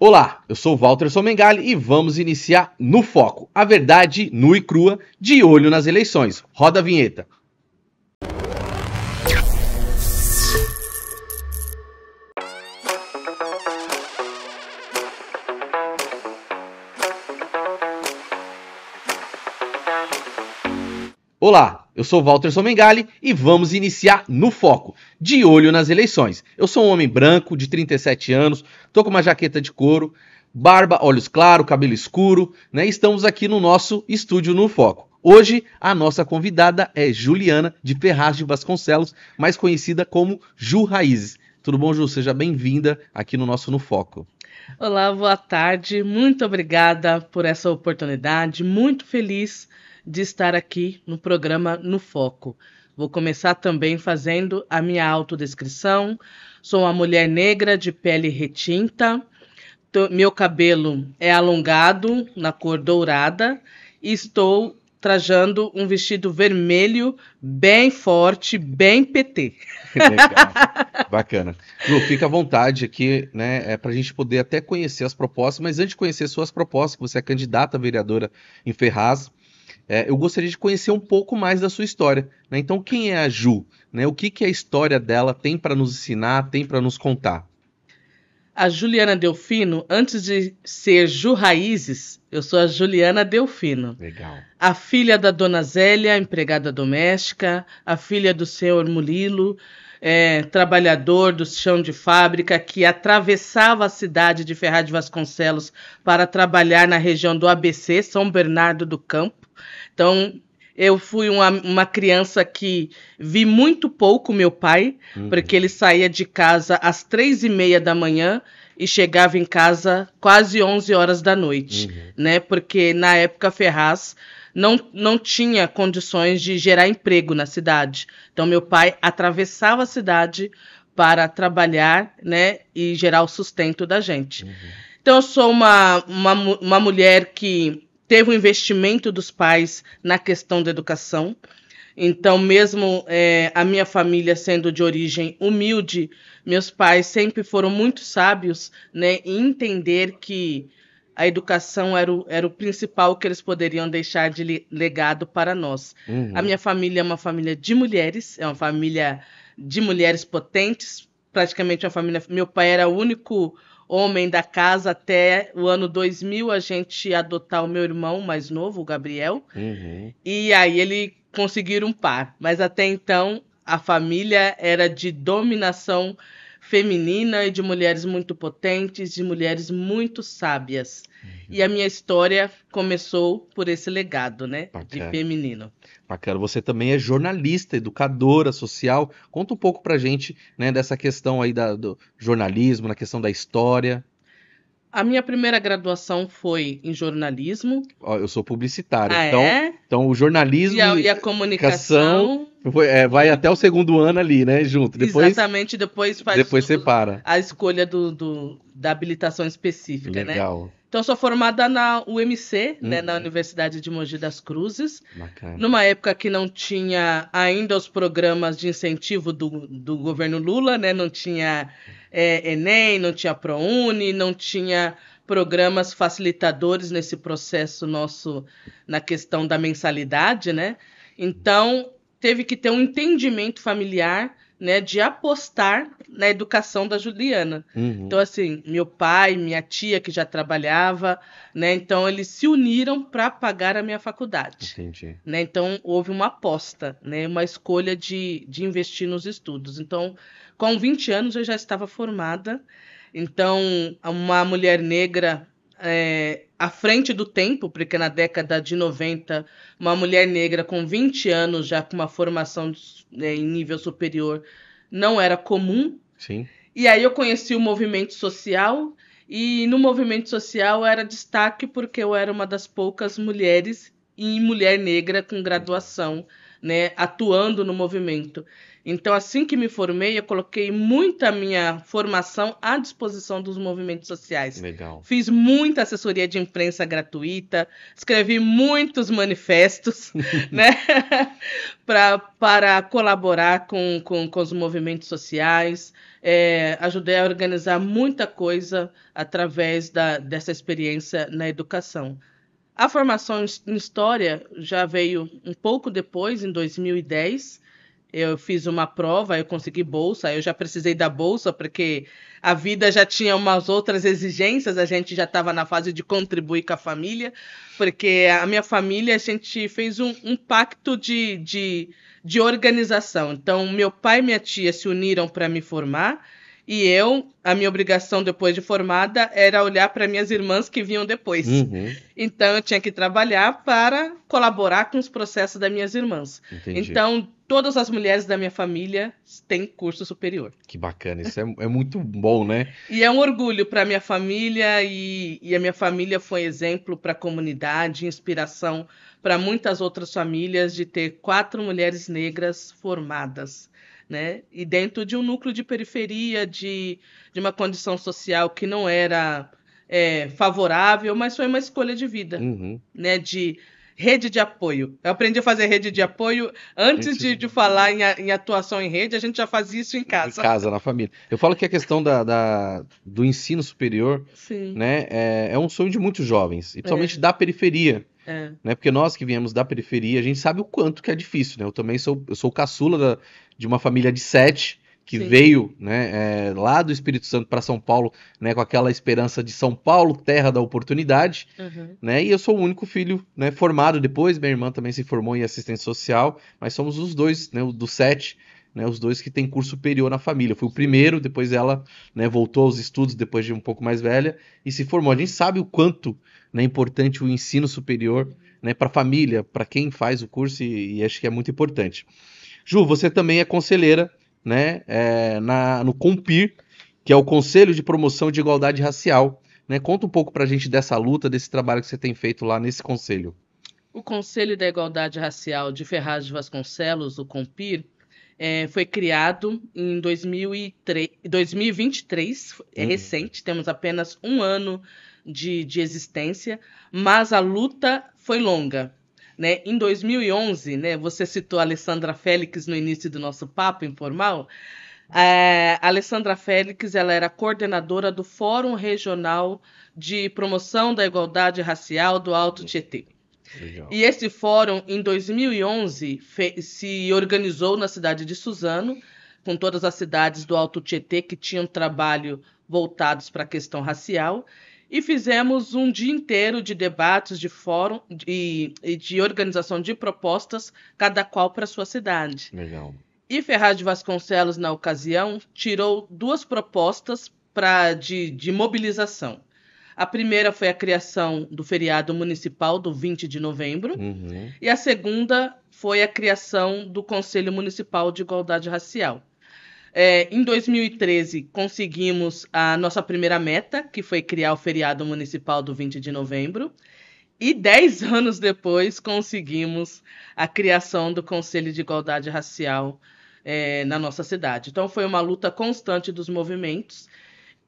Olá, eu sou o Walter Somengali e vamos iniciar No Foco, a verdade nua e crua, de olho nas eleições. Roda a vinheta. Olá, eu sou o Walter Somengali e vamos iniciar No Foco, de olho nas eleições. Eu sou um homem branco, de 37 anos, tô com uma jaqueta de couro, barba, olhos claros, cabelo escuro, né? Estamos aqui no nosso estúdio No Foco. Hoje, a nossa convidada é Juliana de Ferraz de Vasconcelos, mais conhecida como Ju Raízes. Tudo bom, Ju? Seja bem-vinda aqui no nosso No Foco. Olá, boa tarde. Muito obrigada por essa oportunidade. Muito feliz de estar aqui no programa No Foco. Vou começar também fazendo a minha autodescrição. Sou uma mulher negra de pele retinta. Meu cabelo é alongado, na cor dourada, e estou trajando um vestido vermelho bem forte, bem PT. Legal, bacana. Ju, fica à vontade aqui, né, para a gente poder até conhecer as propostas, mas antes de conhecer suas propostas, que você é candidata a vereadora em Ferraz, eu gostaria de conhecer um pouco mais da sua história, né? Então, quem é a Ju? Né? O que a história dela tem para nos ensinar, tem para nos contar? A Juliana Delfino, antes de ser Ju Raízes, eu sou a Juliana Delfino. Legal. A filha da Dona Zélia, empregada doméstica, a filha do senhor Murilo, trabalhador do chão de fábrica, que atravessava a cidade de Ferraz de Vasconcelos para trabalhar na região do ABC, São Bernardo do Campo. Então, eu fui uma criança que vi muito pouco meu pai, porque ele saía de casa às 3h30 da manhã e chegava em casa quase 11 horas da noite, né? Porque na época Ferraz não tinha condições de gerar emprego na cidade. Então meu pai atravessava a cidade para trabalhar, né, e gerar o sustento da gente. Então eu sou uma mulher que teve um investimento dos pais na questão da educação. Então, mesmo a minha família sendo de origem humilde, meus pais sempre foram muito sábios, né, em entender que a educação era o principal que eles poderiam deixar de legado para nós. A minha família é uma família de mulheres, é uma família de mulheres potentes, praticamente uma família... Meu pai era o único homem da casa até o ano 2000, a gente adotar o meu irmão mais novo, o Gabriel, e aí ele conseguir um par. Mas até então, a família era de dominação feminina e de mulheres muito potentes, de mulheres muito sábias. E a minha história começou por esse legado, né, de feminino. Bacana. Você também é jornalista, educadora social. Conta um pouco pra gente, né, dessa questão aí do jornalismo, na questão da história. A minha primeira graduação foi em jornalismo. Eu sou publicitário, É? então o jornalismo E a comunicação vai até o segundo ano ali, né, junto. Exatamente, depois separa. A escolha da habilitação específica, Legal. né? Então, sou formada na UMC, né, na Universidade de Mogi das Cruzes. Bacana. Numa época que não tinha ainda os programas de incentivo do governo Lula, né? Não tinha Enem, não tinha ProUni, não tinha programas facilitadores nesse processo nosso na questão da mensalidade, né? Então, teve que ter um entendimento familiar, né, de apostar na educação da Juliana. Então, assim, meu pai, minha tia, que já trabalhava, né, então eles se uniram para pagar a minha faculdade. Entendi. Né, então, houve uma aposta, né, uma escolha de investir nos estudos. Então, com 20 anos, eu já estava formada. Então, uma mulher negra... à frente do tempo, porque na década de 90, uma mulher negra com 20 anos, já com uma formação em nível superior, não era comum. Sim. E aí eu conheci o movimento social, e no movimento social era destaque porque eu era uma das poucas mulheres e mulher negra com graduação, né, atuando no movimento. Então, assim que me formei, eu coloquei muita minha formação à disposição dos movimentos sociais. Legal. Fiz muita assessoria de imprensa gratuita, escrevi muitos manifestos, né, para colaborar com os movimentos sociais. Ajudei a organizar muita coisa através dessa experiência na educação. A formação em História já veio um pouco depois, em 2010. Eu fiz uma prova, eu consegui bolsa, eu já precisei da bolsa porque a vida já tinha umas outras exigências, a gente já estava na fase de contribuir com a família, porque a minha família, a gente fez um pacto de organização. Então, meu pai e minha tia se uniram para me formar, e a minha obrigação depois de formada era olhar para minhas irmãs que vinham depois. Uhum. Então, eu tinha que trabalhar para colaborar com os processos das minhas irmãs. Entendi. Então, todas as mulheres da minha família têm curso superior. Que bacana, isso é muito bom, né? E é um orgulho para a minha família, e a minha família foi exemplo para a comunidade, inspiração para muitas outras famílias de ter 4 mulheres negras formadas, né? E dentro de um núcleo de periferia, de uma condição social que não era favorável, mas foi uma escolha de vida, Uhum. né? De rede de apoio. Eu aprendi a fazer rede de apoio antes de falar em atuação em rede, a gente já fazia isso em casa. Em casa, na família. Eu falo que a questão do ensino superior, Sim. né, é um sonho de muitos jovens, e principalmente da periferia. Né? Porque nós que viemos da periferia, a gente sabe o quanto que é difícil, né? Eu sou o caçula de uma família de 7 que Sim. veio, né, lá do Espírito Santo para São Paulo, né, com aquela esperança de São Paulo, terra da oportunidade, né? E eu sou o único filho, né, formado depois. Minha irmã também se formou em assistência social, mas somos os dois, né, dos 7, né, os dois que têm curso superior na família. Eu fui o primeiro, depois ela, né, voltou aos estudos depois de um pouco mais velha e se formou. A gente sabe o quanto, né, é importante o ensino superior, né, para a família, para quem faz o curso, e acho que é muito importante. Ju, você também é conselheira, né, no CONPIR, que é o Conselho de Promoção de Igualdade Racial, né? Conta um pouco para a gente dessa luta, desse trabalho que você tem feito lá nesse conselho. O Conselho da Igualdade Racial de Ferraz de Vasconcelos, o CONPIR, foi criado em 2023, é recente, temos apenas um ano de existência, mas a luta foi longa. Né? Em 2011, né, você citou a Alessandra Félix no início do nosso papo informal. A Alessandra Félix, ela era coordenadora do Fórum Regional de Promoção da Igualdade Racial do Alto Tietê. Legal. E esse fórum, em 2011, se organizou na cidade de Suzano, com todas as cidades do Alto Tietê que tinham trabalho voltados para a questão racial, e fizemos um dia inteiro de debates, de fórum e de organização de propostas, cada qual para a sua cidade. Legal. E Ferraz de Vasconcelos, na ocasião, tirou 2 propostas de mobilização. A primeira foi a criação do feriado municipal do 20 de novembro, e a segunda foi a criação do Conselho Municipal de Igualdade Racial. Em 2013, conseguimos a nossa primeira meta, que foi criar o feriado municipal do 20 de novembro, e 10 anos depois conseguimos a criação do Conselho de Igualdade Racial na nossa cidade. Então foi uma luta constante dos movimentos,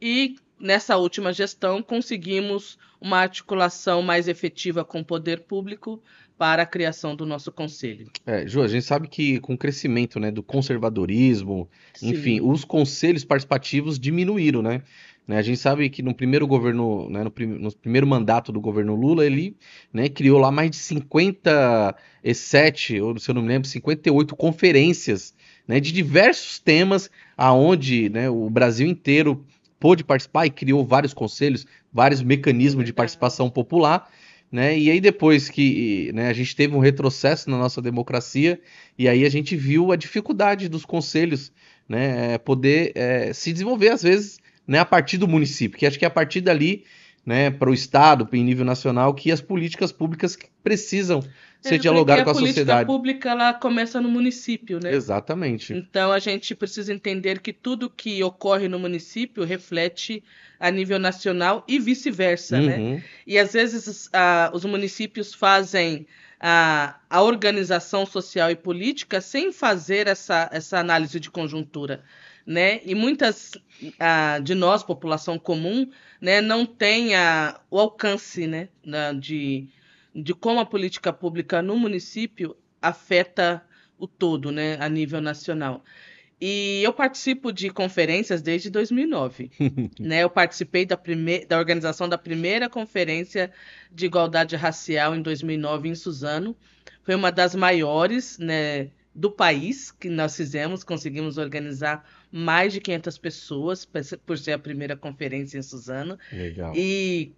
e nessa última gestão conseguimos uma articulação mais efetiva com o poder público para a criação do nosso conselho. Ju, a gente sabe que com o crescimento, né, do conservadorismo, enfim, Sim. os conselhos participativos diminuíram, né? A gente sabe que no primeiro governo, né, no primeiro mandato do governo Lula, ele, né, criou lá mais de 57, ou se eu não me lembro, 58 conferências, né, de diversos temas, aonde, né, o Brasil inteiro pôde participar e criou vários conselhos, vários mecanismos de participação popular, né? E aí depois que, né, a gente teve um retrocesso na nossa democracia, e aí a gente viu a dificuldade dos conselhos, né, poder se desenvolver às vezes, né, a partir do município, que acho que é a partir dali, né, para o Estado, em nível nacional, que as políticas públicas precisam ser dialogadas com a sociedade. A política pública, ela começa no município, né? Exatamente. Então a gente precisa entender que tudo que ocorre no município reflete a nível nacional e vice-versa, né? E às vezes os municípios fazem a organização social e política sem fazer essa análise de conjuntura, né? E muitas de nós, população comum, né, não tem o alcance, né, de como a política pública no município afeta o todo, né, a nível nacional. E eu participo de conferências desde 2009. Né? Eu participei da organização da primeira conferência de igualdade racial em 2009 em Suzano. Foi uma das maiores, né, do país que nós fizemos, conseguimos organizar mais de 500 pessoas por ser a primeira conferência em Suzano. Legal. E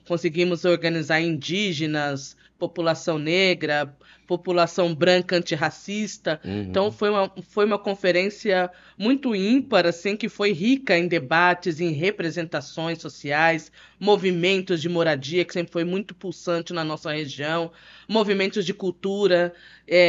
conseguimos organizar indígenas, população negra, população branca antirracista. Então foi uma conferência muito ímpar, assim, que foi rica em debates, em representações sociais, movimentos de moradia, que sempre foi muito pulsante na nossa região, movimentos de cultura,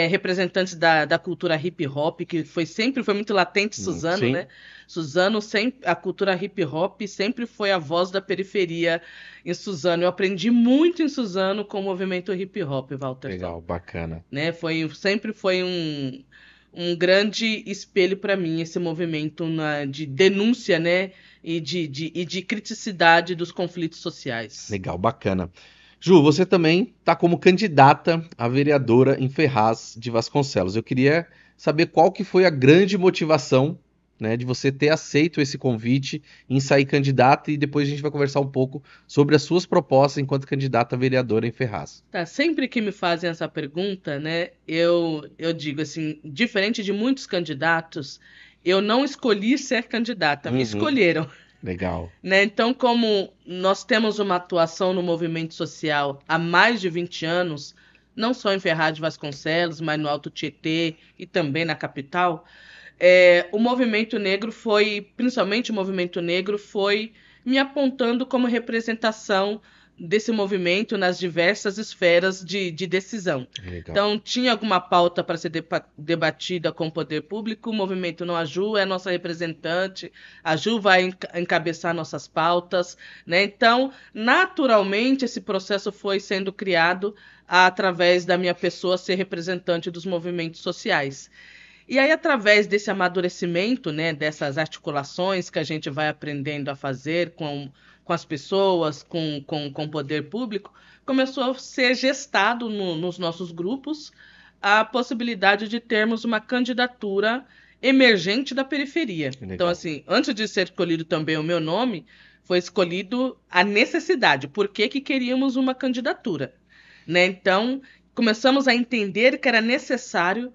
representantes da cultura hip hop, que sempre foi muito latente em Suzano, né? Suzano, a cultura hip hop sempre foi a voz da periferia em Suzano. Eu aprendi muito em Suzano com o movimento hip hop, Walter. Legal, bacana. Né? Sempre foi um grande espelho para mim esse movimento de denúncia, né? e de criticidade dos conflitos sociais. Legal, bacana. Ju, você também está como candidata a vereadora em Ferraz de Vasconcelos. Eu queria saber qual que foi a grande motivação, né, de você ter aceito esse convite em sair candidata, e depois a gente vai conversar um pouco sobre as suas propostas enquanto candidata a vereadora em Ferraz. Tá, sempre que me fazem essa pergunta, né, eu digo assim, diferente de muitos candidatos, eu não escolhi ser candidata, me escolheram. Legal. Né? Então, como nós temos uma atuação no movimento social há mais de 20 anos, não só em Ferraz de Vasconcelos, mas no Alto Tietê e também na capital, o movimento negro principalmente o movimento negro, foi me apontando como representação desse movimento nas diversas esferas de decisão. Legal. Então, tinha alguma pauta para ser debatida com o poder público, o movimento não, a Ju é a nossa representante, a Ju vai encabeçar nossas pautas, né? Então, naturalmente, esse processo foi sendo criado através da minha pessoa ser representante dos movimentos sociais. E aí, através desse amadurecimento, né, dessas articulações que a gente vai aprendendo a fazer com as pessoas, com o poder público, começou a ser gestado nos nossos grupos a possibilidade de termos uma candidatura emergente da periferia. Legal. Então, assim, antes de ser escolhido também o meu nome, foi escolhido a necessidade. Por que queríamos uma candidatura? Né? Então, começamos a entender que era necessário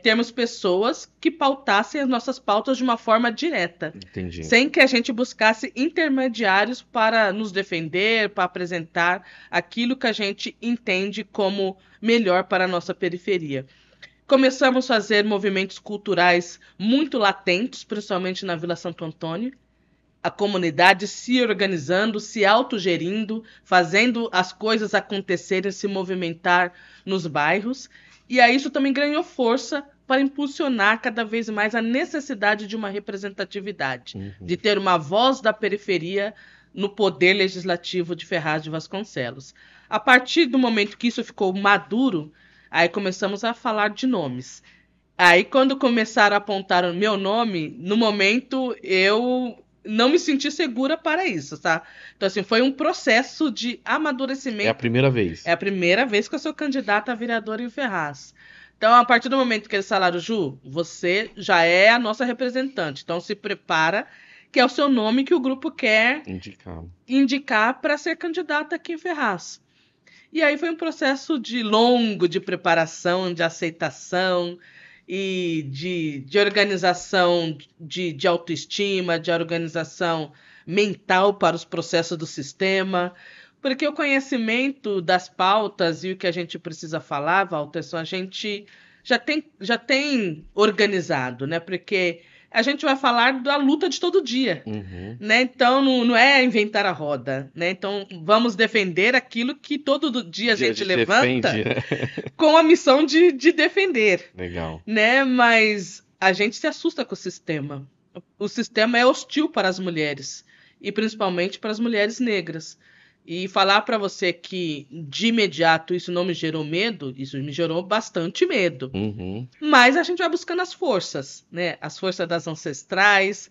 termos pessoas que pautassem as nossas pautas de uma forma direta. Entendi. Sem que a gente buscasse intermediários para nos defender, para apresentar aquilo que a gente entende como melhor para a nossa periferia. Começamos a fazer movimentos culturais muito latentes, principalmente na Vila Santo Antônio. A comunidade se organizando, se autogerindo, fazendo as coisas acontecerem, se movimentar nos bairros. E aí isso também ganhou força para impulsionar cada vez mais a necessidade de uma representatividade, de ter uma voz da periferia no poder legislativo de Ferraz de Vasconcelos. A partir do momento que isso ficou maduro, aí começamos a falar de nomes. Aí, quando começaram a apontar o meu nome, no momento eu não me senti segura para isso, tá? Então, assim, foi um processo de amadurecimento. É a primeira vez. É a primeira vez que eu sou candidata a vereadora em Ferraz. Então, a partir do momento que eles falaram, Ju, você já é a nossa representante, então se prepara, que é o seu nome que o grupo quer indicar para ser candidata aqui em Ferraz. E aí foi um processo longo de preparação, de aceitação e de organização de autoestima, de organização mental para os processos do sistema, porque o conhecimento das pautas e o que a gente precisa falar, Walter, a gente já tem organizado, né? Porque a gente vai falar da luta de todo dia, né? Então não é inventar a roda, né? Então vamos defender aquilo que todo dia a gente levanta defende, né? Com a missão de defender. Legal. Né? Mas a gente se assusta com o sistema. O sistema é hostil para as mulheres, e principalmente para as mulheres negras. E falar para você que de imediato isso não me gerou medo, isso me gerou bastante medo. Uhum. Mas a gente vai buscando as forças, né? As forças das ancestrais,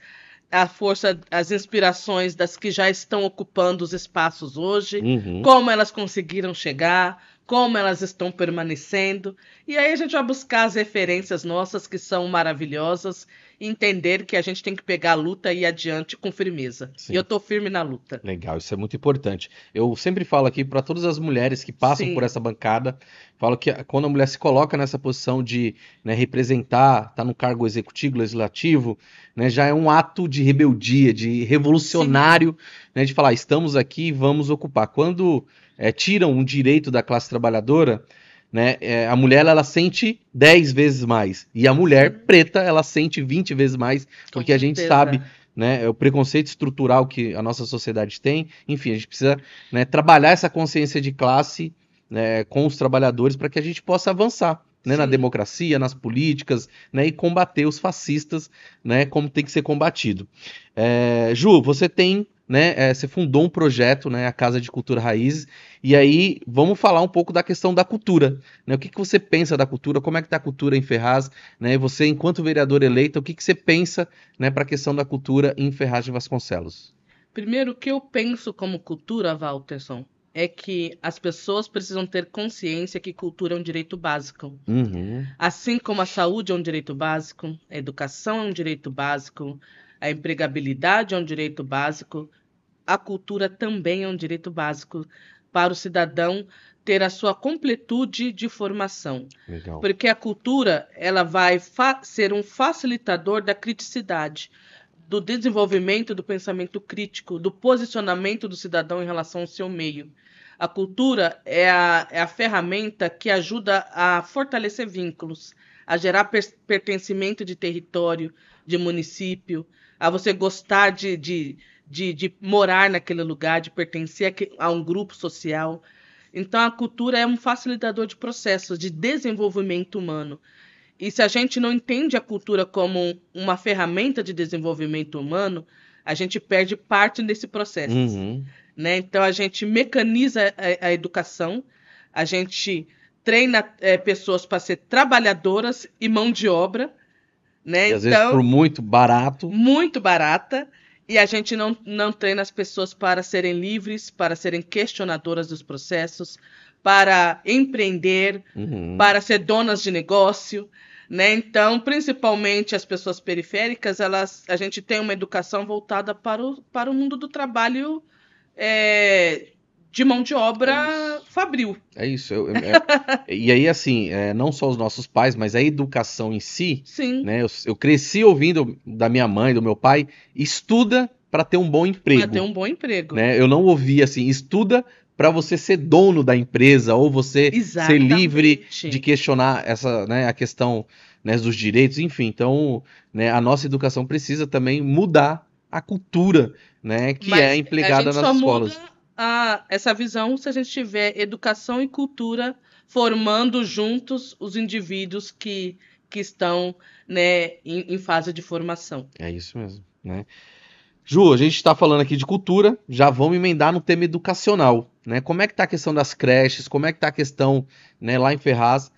a força, as inspirações das que já estão ocupando os espaços hoje, Uhum. como elas conseguiram chegar, como elas estão permanecendo. E aí a gente vai buscar as referências nossas, que são maravilhosas, e entender que a gente tem que pegar a luta e ir adiante com firmeza. E eu Sim. tô firme na luta. Legal, isso é muito importante. Eu sempre falo aqui para todas as mulheres que passam por Sim, essa bancada, falo que quando a mulher se coloca nessa posição de, né, representar, tá no cargo executivo, legislativo, né, já é um ato de rebeldia, de sim, revolucionário, né, de falar, estamos aqui, vamos ocupar. Quando tiram um direito da classe trabalhadora, né, a mulher ela sente 10 vezes mais e a mulher sim, preta ela sente 20 vezes mais, com porque a gente sabe, certeza. né, é o preconceito estrutural que a nossa sociedade tem. Enfim, a gente precisa, né, trabalhar essa consciência de classe, né, com os trabalhadores para que a gente possa avançar, né, na Sim. democracia, nas políticas, né, e combater os fascistas, né, como tem que ser combatido. Ju, você tem, né, você fundou um projeto, né, a Casa de Cultura Raízes, e aí vamos falar um pouco da questão da cultura, né, o que que você pensa da cultura, como é que está a cultura em Ferraz, né, você enquanto vereador eleito, o que que você pensa, né, para a questão da cultura em Ferraz de Vasconcelos? Primeiro, o que eu penso como cultura, Walterson, é que as pessoas precisam ter consciência que cultura é um direito básico. Uhum, Assim como a saúde é um direito básico, a educação é um direito básico, a empregabilidade é um direito básico, a cultura também é um direito básico para o cidadão ter a sua completude de formação. legal. Porque a cultura, ela vai ser um facilitador da criticidade, do desenvolvimento do pensamento crítico, do posicionamento do cidadão em relação ao seu meio. A cultura é a ferramenta que ajuda a fortalecer vínculos, a gerar pertencimento de território, de município, a você gostar de morar naquele lugar, de pertencer a um grupo social. Então, a cultura é um facilitador de processos de desenvolvimento humano. E se a gente não entende a cultura como uma ferramenta de desenvolvimento humano, a gente perde parte desse processo, Uhum. né? Então a gente mecaniza a educação, a gente treina pessoas para ser trabalhadoras e mão de obra, né? E às vezes por Então, muito barato. muito barata, e a gente não treina as pessoas para serem livres, para serem questionadoras dos processos, para empreender, Uhum. para ser donas de negócio, né? Então, principalmente as pessoas periféricas, a gente tem uma educação voltada para o mundo do trabalho é, de mão de É obra isso. fabril. É isso. E aí, assim, não só os nossos pais, mas a educação em si, Sim, né? Eu cresci ouvindo da minha mãe, do meu pai, estuda para ter um bom para ter emprego, um bom emprego. né? Eu não ouvi assim, estuda para você ser dono da empresa ou você ser livre de Exatamente. questionar essa, né, a questão, né, dos direitos, enfim. Então, né, a nossa educação precisa também mudar a cultura, né, que é Mas a empregada gente nas só muda escolas. essa visão se a gente tiver educação e cultura formando juntos os indivíduos que estão, né, em fase de formação. É isso mesmo, né? Ju, a gente está falando aqui de cultura, já vamos emendar no tema educacional, né? Como é que está a questão das creches, como é que está a questão, né, lá em Ferraz,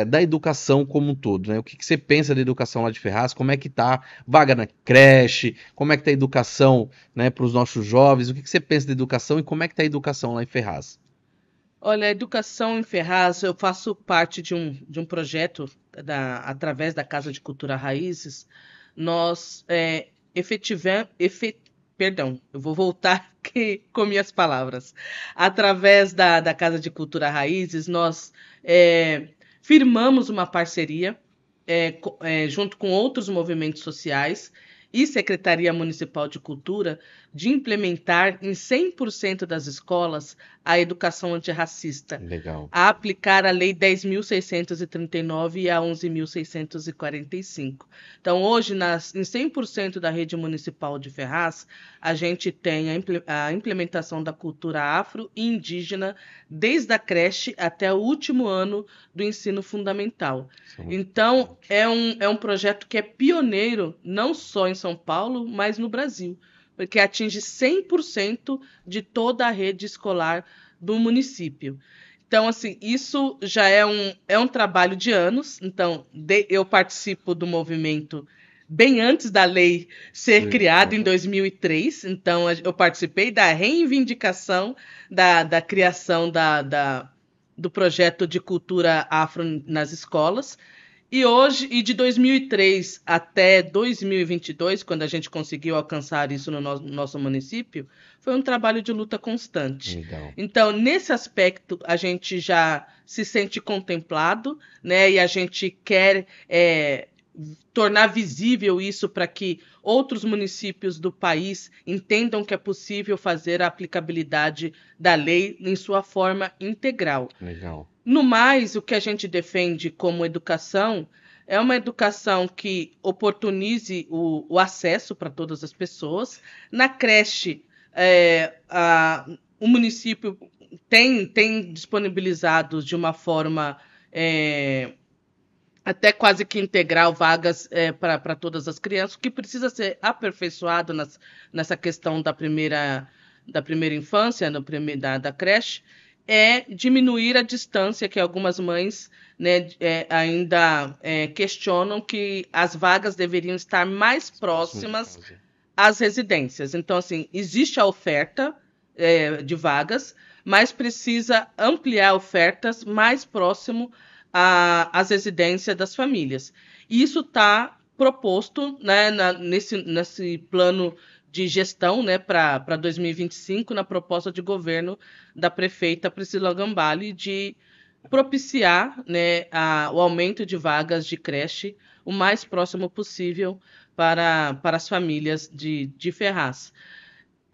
da educação como um todo, né? O que que você pensa da educação lá de Ferraz? Como é que tá vaga na creche? Como é que tá a educação, né, para os nossos jovens? O que que você pensa da educação e como é que tá a educação lá em Ferraz? Olha, a educação em Ferraz, eu faço parte de um projeto através da Casa de Cultura Raízes. Nós perdão, eu vou voltar com minhas palavras. Através da Casa de Cultura Raízes, nós firmamos uma parceria junto com outros movimentos sociais e Secretaria Municipal de Cultura de implementar em 100% das escolas a educação antirracista, Legal. a aplicar a Lei 10.639 e a 11.645. Então, hoje, em 100% da rede municipal de Ferraz, a gente tem a implementação da cultura afro e indígena desde a creche até o último ano do ensino fundamental. Isso é muito Então, importante. é um projeto que é pioneiro não só em São Paulo, mas no Brasil. porque atinge 100% de toda a rede escolar do município. Então, assim, isso já é um trabalho de anos. Então, eu participo do movimento bem antes da lei ser criada, em 2003. Então, eu participei da reivindicação da criação do projeto de cultura afro nas escolas. E de 2003 até 2022, quando a gente conseguiu alcançar isso no nosso município, foi um trabalho de luta constante. Legal. Então, nesse aspecto, a gente já se sente contemplado, né? E a gente quer tornar visível isso para que outros municípios do país entendam que é possível fazer a aplicabilidade da lei em sua forma integral. Legal. No mais, o que a gente defende como educação é uma educação que oportunize o acesso para todas as pessoas. Na creche, o município tem disponibilizado de uma forma até quase que integral vagas para todas as crianças, o que precisa ser aperfeiçoado nessa questão da primeira infância, da creche, é diminuir a distância que algumas mães, né, ainda questionam que as vagas deveriam estar mais próximas às residências. Então, assim, existe a oferta de vagas, mas precisa ampliar ofertas mais próximo às residências das famílias. E isso está proposto, né, nesse plano de gestão, né, para 2025, na proposta de governo da prefeita Priscila Gambale, de propiciar, né, o aumento de vagas de creche o mais próximo possível para as famílias de Ferraz.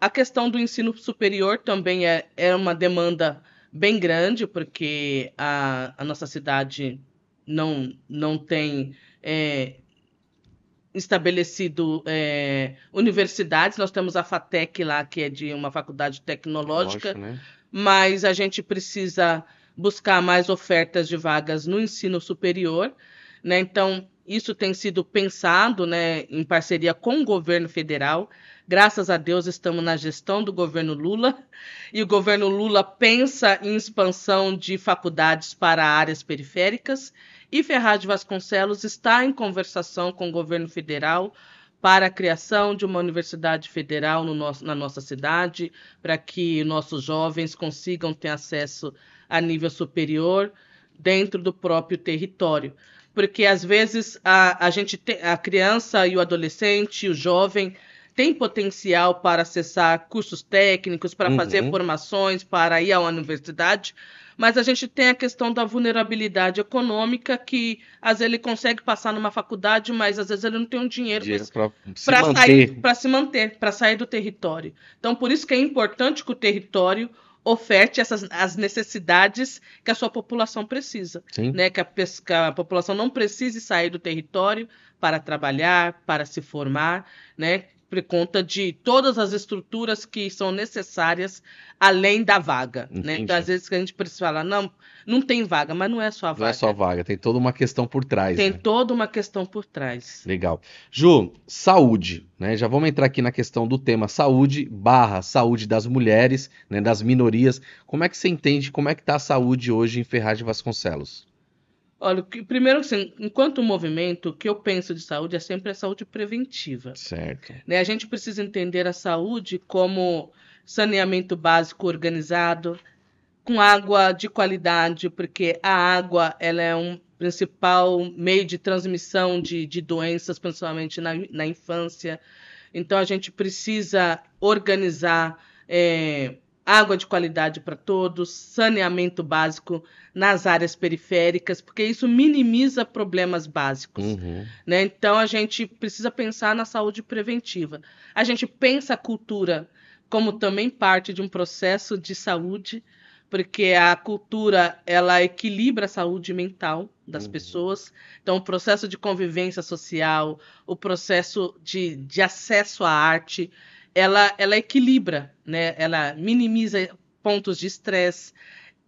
A questão do ensino superior também é uma demanda bem grande, porque a nossa cidade não tem estabelecido universidades. Nós temos a FATEC lá, que é de uma faculdade tecnológica, Lógico, né? Mas a gente precisa buscar mais ofertas de vagas no ensino superior, né? Então, isso tem sido pensado, né, em parceria com o governo federal. Graças a Deus, estamos na gestão do governo Lula, e o governo Lula pensa em expansão de faculdades para áreas periféricas, e Ferraz de Vasconcelos está em conversação com o governo federal para a criação de uma universidade federal na nossa cidade, para que nossos jovens consigam ter acesso a nível superior dentro do próprio território. Porque, às vezes, a criança e o adolescente, o jovem, tem potencial para acessar cursos técnicos, para fazer formações, para ir à universidade, mas a gente tem a questão da vulnerabilidade econômica, que às vezes ele consegue passar numa faculdade, mas às vezes ele não tem um dinheiro para se manter, para sair do território. Então, por isso que é importante que o território oferte as necessidades que a sua população precisa, né? Que a população não precise sair do território para trabalhar, para se formar, né? Por conta de todas as estruturas que são necessárias além da vaga, né? Então, às vezes, a gente precisa falar, não tem vaga, mas não é só a vaga. Não é só vaga, tem toda uma questão por trás. Tem toda uma questão por trás. Legal. Ju, saúde, né? Já vamos entrar aqui na questão do tema saúde / saúde das mulheres, né? Das minorias. Como é que você entende, como é que está a saúde hoje em Ferraz de Vasconcelos? Olha, primeiro, assim, enquanto movimento, o que eu penso de saúde é sempre a saúde preventiva. Certo. Né? A gente precisa entender a saúde como saneamento básico organizado, com água de qualidade, porque a água ela é um principal meio de transmissão de doenças, principalmente na infância. Então, a gente precisa organizar água de qualidade para todos, saneamento básico nas áreas periféricas, porque isso minimiza problemas básicos. Né? Então, a gente precisa pensar na saúde preventiva. A gente pensa a cultura como também parte de um processo de saúde, porque a cultura ela equilibra a saúde mental das pessoas. Então, o processo de convivência social, o processo de acesso à arte, ela equilibra, né? Ela minimiza pontos de estresse.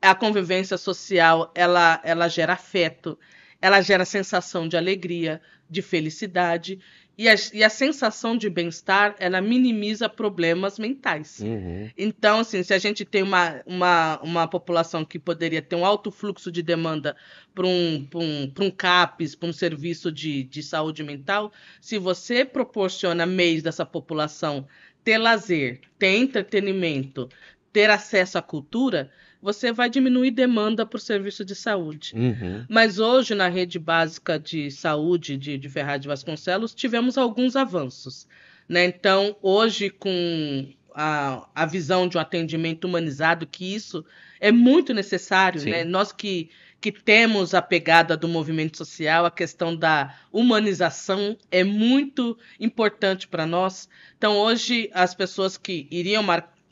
A convivência social ela gera afeto, ela gera sensação de alegria, de felicidade. E a sensação de bem-estar, ela minimiza problemas mentais. Uhum. Então, assim, se a gente tem uma população que poderia ter um alto fluxo de demanda para um CAPS, para um serviço de saúde mental, se você proporciona meios dessa população ter lazer, ter entretenimento, ter acesso à cultura, você vai diminuir demanda para o serviço de saúde. Uhum. Mas hoje, na rede básica de saúde de Ferraz de Vasconcelos, tivemos alguns avanços, né? Então, hoje, com a visão de um atendimento humanizado, que isso é muito necessário, Sim. né? Nós que temos a pegada do movimento social, a questão da humanização é muito importante para nós. Então, hoje, as pessoas que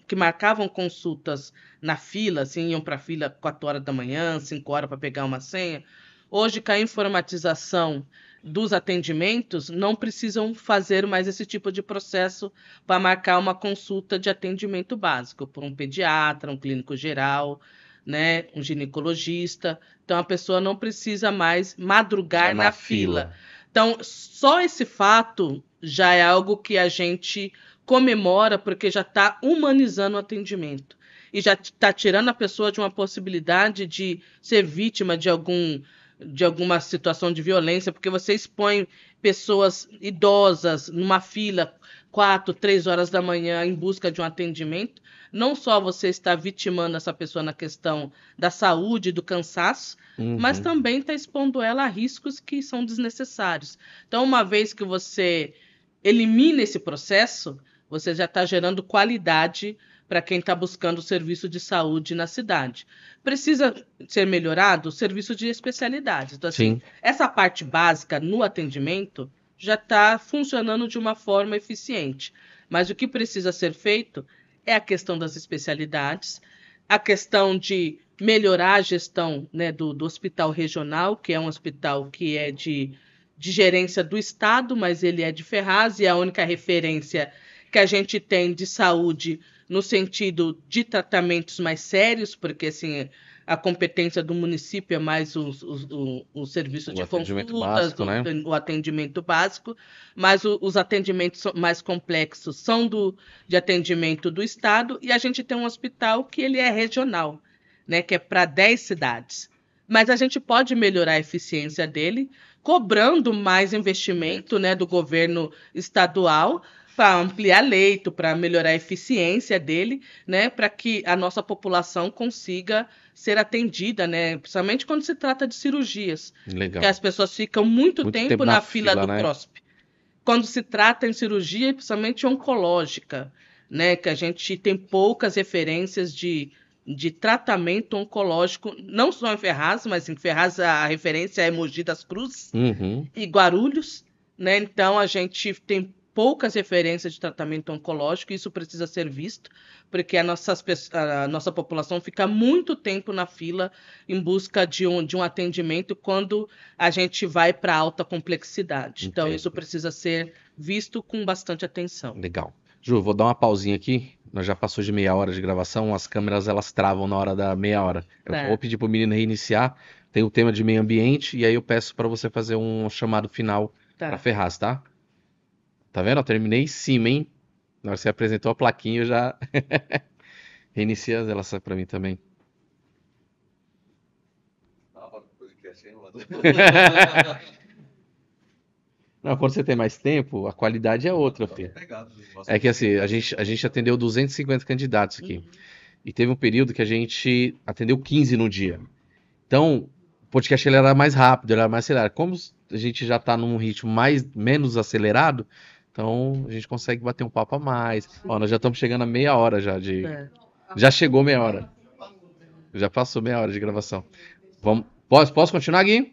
que marcavam consultas na fila, assim, iam para a fila 4 horas da manhã, 5 horas para pegar uma senha. Hoje, com a informatização dos atendimentos, não precisam fazer mais esse tipo de processo para marcar uma consulta de atendimento básico por um pediatra, um clínico geral, né, um ginecologista. Então, a pessoa não precisa mais madrugar na fila. Então, só esse fato já é algo que a gente comemora, porque já está humanizando o atendimento. E já está tirando a pessoa de uma possibilidade de ser vítima de alguma situação de violência, porque você expõe pessoas idosas numa fila 4, 3 horas da manhã em busca de um atendimento. Não só você está vitimando essa pessoa na questão da saúde, do cansaço, mas também está expondo ela a riscos que são desnecessários. Então, uma vez que você elimina esse processo, você já está gerando qualidade para quem está buscando o serviço de saúde na cidade. Precisa ser melhorado o serviço de especialidades. Então, assim, essa parte básica no atendimento já está funcionando de uma forma eficiente. Mas o que precisa ser feito é a questão das especialidades, a questão de melhorar a gestão, né, do hospital regional, que é um hospital que é de gerência do Estado, mas ele é de Ferraz, e é a única referência que a gente tem de saúde no sentido de tratamentos mais sérios, porque assim, a competência do município é mais o serviço de consultas, básico, né? o atendimento básico, mas os atendimentos mais complexos são de atendimento do Estado, e a gente tem um hospital que ele é regional, né, que é para 10 cidades. Mas a gente pode melhorar a eficiência dele, cobrando mais investimento, né, do governo estadual, para ampliar leito, para melhorar a eficiência dele, né, para que a nossa população consiga ser atendida, né, principalmente quando se trata de cirurgias. Legal. Que as pessoas ficam muito tempo na fila do CROSP. Quando se trata em cirurgia, principalmente oncológica, né, que a gente tem poucas referências de tratamento oncológico, não só em Ferraz, mas em Ferraz a referência é Mogi das Cruzes e Guarulhos, né, então a gente tem poucas referências de tratamento oncológico, e isso precisa ser visto, porque a nossa população fica muito tempo na fila em busca de um atendimento quando a gente vai para alta complexidade. Então, isso precisa ser visto com bastante atenção. Legal. Ju, vou dar uma pausinha aqui. Nós já passou de meia hora de gravação, as câmeras elas travam na hora da meia hora. Eu vou pedir para o menino reiniciar, tem o tema de meio ambiente, e aí eu peço para você fazer um chamado final para Ferraz, tá? Tá vendo? Eu terminei em cima, hein? Na hora que você apresentou a plaquinha, eu já reinicia ela para mim também. Não, quando você tem mais tempo, a qualidade é outra, filho. É que assim, a gente atendeu 250 candidatos aqui. E teve um período que a gente atendeu 15 no dia. Então, o podcast ele era mais rápido, ele era mais acelerado. Como a gente já tá num ritmo menos acelerado, então a gente consegue bater um papo a mais. Ó, nós já estamos chegando a meia hora já de... Já chegou meia hora. Já passou meia hora de gravação. Vamos... Posso continuar, Gui?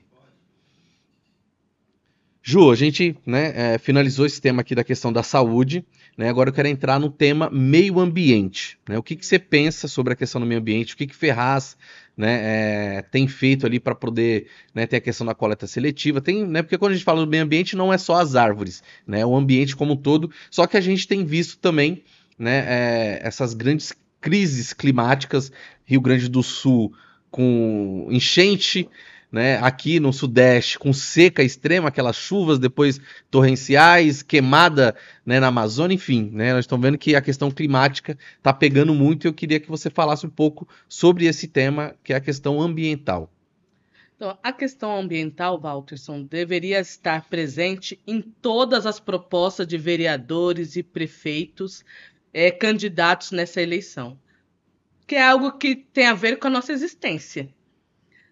Ju, a gente, né, finalizou esse tema aqui da questão da saúde, né? Agora eu quero entrar no tema meio ambiente, né? O que você pensa sobre a questão do meio ambiente? O que Ferraz, né, tem feito ali para poder, né, ter a questão da coleta seletiva? Tem, né, porque quando a gente fala do meio ambiente não é só as árvores, né? É o ambiente como um todo. Só que a gente tem visto também, né, essas grandes crises climáticas, Rio Grande do Sul com enchente, né? Aqui no Sudeste, com seca extrema, aquelas chuvas depois torrenciais, queimada, né, na Amazônia, enfim, né? Nós estamos vendo que a questão climática está pegando muito e eu queria que você falasse um pouco sobre esse tema, que é a questão ambiental. Então, a questão ambiental, Walterson, deveria estar presente em todas as propostas de vereadores e prefeitos candidatos nessa eleição, que é algo que tem a ver com a nossa existência,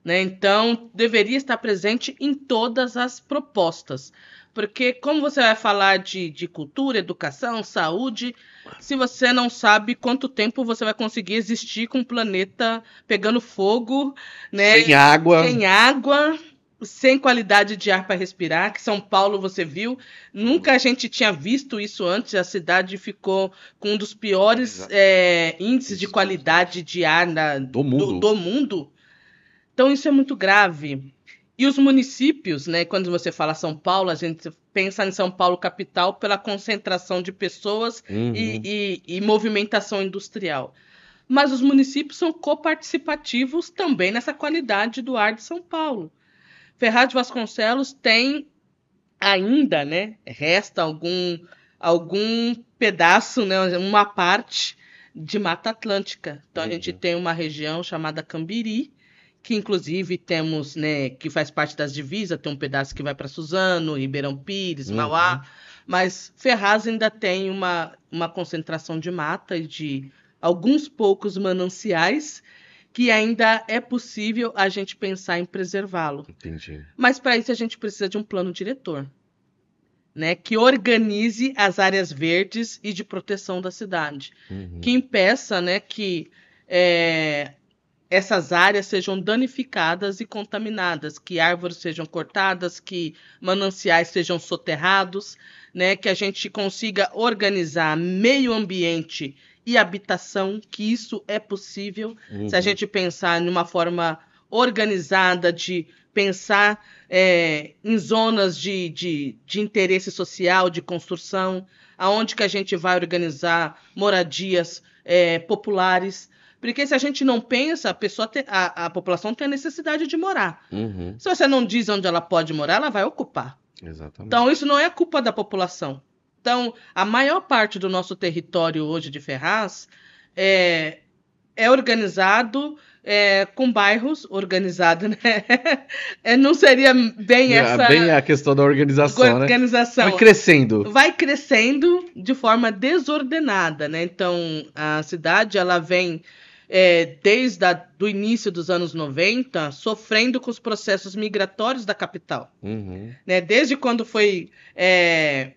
né? Então, deveria estar presente em todas as propostas, porque como você vai falar de cultura, educação, saúde, se você não sabe quanto tempo você vai conseguir existir com o planeta pegando fogo, né? Sem água. Sem água, sem qualidade de ar para respirar, que São Paulo, você viu, nunca a gente tinha visto isso antes, a cidade ficou com um dos piores índices de qualidade de ar do mundo. Então isso é muito grave. E os municípios, né, quando você fala São Paulo, a gente pensa em São Paulo capital pela concentração de pessoas e movimentação industrial. Mas os municípios são coparticipativos também nessa qualidade do ar de São Paulo. Ferraz de Vasconcelos tem ainda, né, resta algum pedaço, né, uma parte de Mata Atlântica. Então a gente tem uma região chamada Cambiri, que inclusive temos, né, que faz parte das divisas, tem um pedaço que vai para Suzano, Ribeirão Pires, Mauá, mas Ferraz ainda tem uma concentração de mata e de alguns poucos mananciais que ainda é possível a gente pensar em preservá-lo. Entendi. Mas para isso a gente precisa de um plano diretor, né, que organize as áreas verdes e de proteção da cidade, que impeça, né, que essas áreas sejam danificadas e contaminadas, que árvores sejam cortadas, que mananciais sejam soterrados, né, que a gente consiga organizar meio ambiente e habitação, que isso é possível, se a gente pensar em uma forma organizada de pensar em zonas de interesse social, de construção, aonde que a gente vai organizar moradias populares. Porque se a gente não pensa, a população tem a necessidade de morar. Se você não diz onde ela pode morar, ela vai ocupar. Exatamente. Então, isso não é culpa da população. Então, a maior parte do nosso território hoje de Ferraz é organizado com bairros organizados, né? Não seria bem essa... Bem a questão da organização, né? Vai crescendo. Vai crescendo de forma desordenada, né? Então, a cidade, ela vem... desde o início dos anos 90, sofrendo com os processos migratórios da capital. Né? Desde quando foi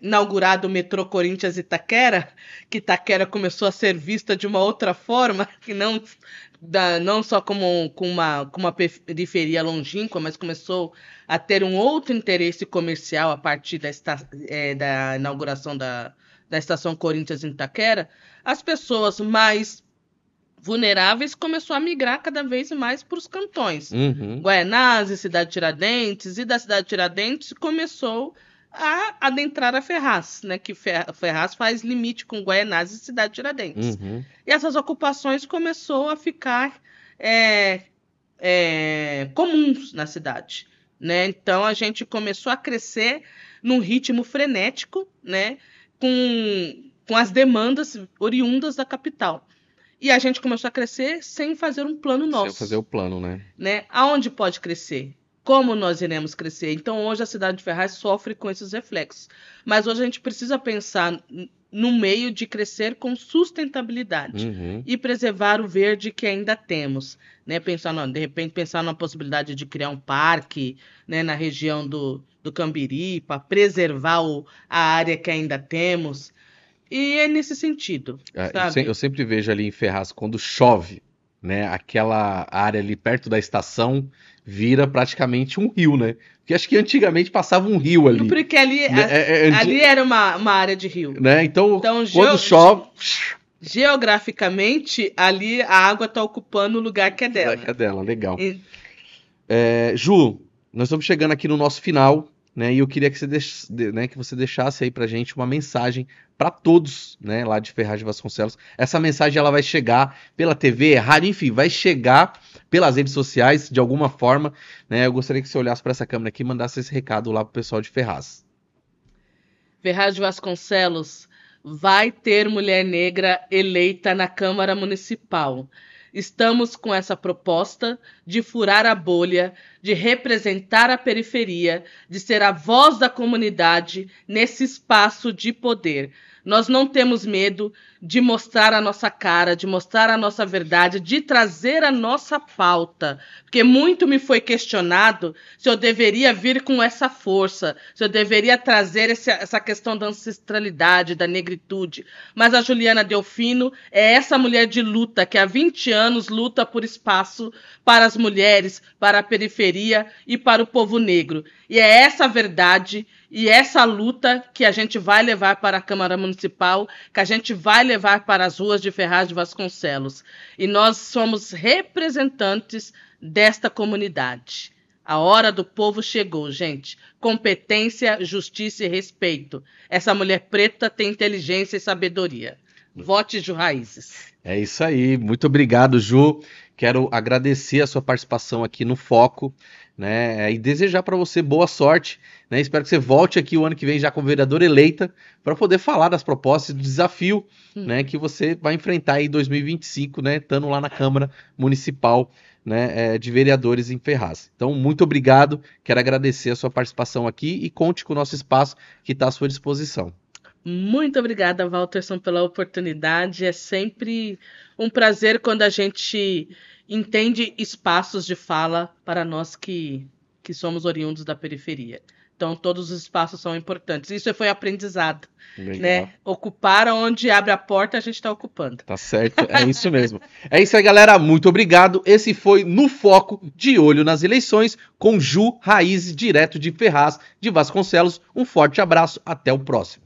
inaugurado o metrô Corinthians-Itaquera, que Itaquera começou a ser vista de uma outra forma, que não só com uma periferia longínqua, mas começou a ter um outro interesse comercial a partir da inauguração da estação Corinthians-Itaquera, as pessoas mais vulneráveis começou a migrar cada vez mais para os cantões. Guaianazes, Cidade Tiradentes, e da Cidade Tiradentes começou a adentrar a Ferraz, né, que Ferraz faz limite com Guaianazes e Cidade Tiradentes. E essas ocupações começou a ficar comuns na cidade, né? Então a gente começou a crescer num ritmo frenético, né, com as demandas oriundas da capital. E a gente começou a crescer sem fazer um plano nosso. Sem fazer o plano, né? Aonde pode crescer? Como nós iremos crescer? Então, hoje a cidade de Ferraz sofre com esses reflexos. Mas hoje a gente precisa pensar no meio de crescer com sustentabilidade e preservar o verde que ainda temos. Né? De repente, pensar na possibilidade de criar um parque, né, na região do Cambiri, para preservar a área que ainda temos. E é nesse sentido, sabe? Eu sempre vejo ali em Ferraz, quando chove, né, aquela área ali perto da estação vira praticamente um rio, né? Porque acho que antigamente passava um rio ali. Porque ali era uma área de rio. Né? Então quando chove... Geograficamente, ali a água está ocupando o lugar que é dela. Que é dela, legal. Ju, nós estamos chegando aqui no nosso final, né? E eu queria que você deixasse aí pra gente uma mensagem para todos, né, lá de Ferraz de Vasconcelos. Essa mensagem ela vai chegar pela TV, rádio, enfim, vai chegar pelas redes sociais, de alguma forma, né? Eu gostaria que você olhasse para essa câmera aqui e mandasse esse recado lá pro pessoal de Ferraz. Ferraz de Vasconcelos vai ter mulher negra eleita na Câmara Municipal. Estamos com essa proposta de furar a bolha, de representar a periferia, de ser a voz da comunidade nesse espaço de poder. Nós não temos medo de mostrar a nossa cara, de mostrar a nossa verdade, de trazer a nossa pauta. Porque muito me foi questionado se eu deveria vir com essa força, se eu deveria trazer essa questão da ancestralidade, da negritude. Mas a Juliana Delfino é essa mulher de luta que há 20 anos luta por espaço para as mulheres, para a periferia e para o povo negro. E é essa verdade e essa luta que a gente vai levar para a Câmara Municipal, que a gente vai levar para as ruas de Ferraz de Vasconcelos. E nós somos representantes desta comunidade. A hora do povo chegou, gente. Competência, justiça e respeito. Essa mulher preta tem inteligência e sabedoria. Vote Ju Raízes. É isso aí. Muito obrigado, Ju. Quero agradecer a sua participação aqui no Foco, né, e desejar para você boa sorte, né? Espero que você volte aqui o ano que vem já como vereadora eleita para poder falar das propostas e do desafio, né, que você vai enfrentar em 2025, né, estando lá na Câmara Municipal, né, de vereadores em Ferraz. Então, muito obrigado, quero agradecer a sua participação aqui e conte com o nosso espaço que está à sua disposição. Muito obrigada, Walterson, pela oportunidade. É sempre um prazer quando a gente entende espaços de fala para nós que somos oriundos da periferia. Então, todos os espaços são importantes. Isso foi aprendizado, né? Ocupar onde abre a porta, a gente está ocupando. Tá certo, é isso mesmo. É isso aí, galera. Muito obrigado. Esse foi No Foco, de olho nas eleições, com Ju Raízes, direto de Ferraz de Vasconcelos. Um forte abraço. Até o próximo.